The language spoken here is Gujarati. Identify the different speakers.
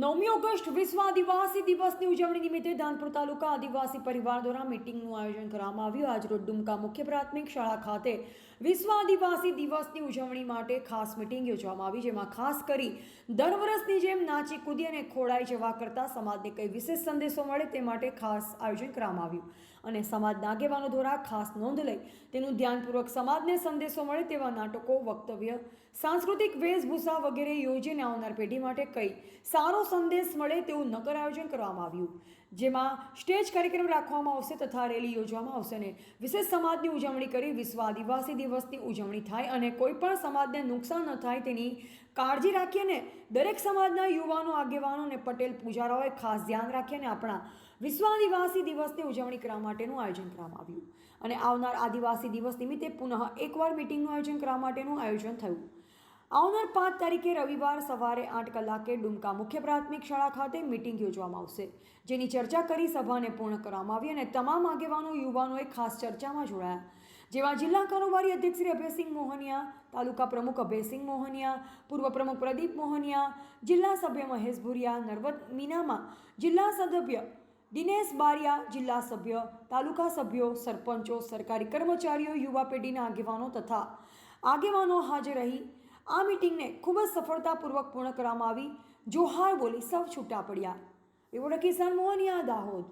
Speaker 1: 9મી ઓગસ્ટ વિશ્વ આદિવાસી દિવસની ઉજવણી નિમિત્તે ધાનપુર તાલુકા આદિવાસી પરિવાર દ્વારા મીટિંગનું આયોજન કરવામાં આવ્યું। આજરોજ ડુમકા મુખ્ય પ્રાથમિક શાળા ખાતે વિશ્વ આદિવાસી દિવસની ઉજવણી માટે ખાસ મીટિંગ યોજવામાં આવી, જેમાં ખાસ કરી દર વર્ષની જેમ નાચી કૂદી અને ખોળાઈ જવા કરતાં સમાજને કઈ વિશેષ સંદેશો મળે તે માટે ખાસ આયોજન કરવામાં આવ્યું અને સમાજના આગેવાનો દ્વારા ખાસ નોંધ લઈ તેનું ધ્યાનપૂર્વક સમાજને સંદેશો મળે તેવા નાટકો, વક્તવ્ય, સાંસ્કૃતિક વેશભૂષા વગેરે યોજીને આવનાર પેઢી માટે કઈ સારો સંદેશ મળે તેવું નક્કર આયોજન કરવામાં આવ્યું, જેમાં સ્ટેજ કાર્યક્રમ રાખવામાં આવશે તથા રેલી યોજવામાં આવશે અને વિશેષ સમાજની ઉજવણી કરી વિશ્વ આદિવાસી દિવસની ઉજવણી થાય અને કોઈ પણ સમાજને નુકસાન ન થાય તેની કાળજી રાખી અને દરેક સમાજના યુવાનો, આગેવાનો અને પટેલ પૂજારાઓએ ખાસ ધ્યાન રાખી અને આપણા વિશ્વ આદિવાસી દિવસની ઉજવણી કરવા માટેનું આયોજન કરવામાં આવ્યું અને આવનાર આદિવાસી દિવસ નિમિત્તે પુનઃ એકવાર મીટિંગનું આયોજન કરવા માટેનું આયોજન થયું। આવનાર 5 તારીખે રવિવાર સવારે 8 કલાકે ડુમકા મુખ્ય પ્રાથમિક શાળા ખાતે મીટિંગ યોજવામાં આવશે, જેની ચર્ચા કરી સભાને પૂર્ણ કરવામાં આવી અને તમામ આગેવાનો, યુવાનોએ ખાસ ચર્ચામાં જોડાયા, જેમાં જિલ્લા કારોબારી અધ્યક્ષ શ્રી અભયસિંહ મોહનિયા, તાલુકા પ્રમુખ અભયસિંહ મોહનિયા, પૂર્વ પ્રમુખ પ્રદીપ મોહનિયા, જિલ્લા સભ્ય મહેશ ભુરિયા, નર્મદ મીનામાં જિલ્લા સભ્ય દિનેશ બારિયા, જિલ્લા સભ્ય, તાલુકા સભ્યો, સરપંચો, સરકારી કર્મચારીઓ, યુવા પેઢીના આગેવાનો હાજર રહી આ મીટિંગને ખૂબ જ સફળતાપૂર્વક પૂર્ણ કરવામાં આવી। જોહાર બોલી સૌ છૂટા પડ્યા। રિપોર્ટર કિસાન મોહનિયા, દાહોદ।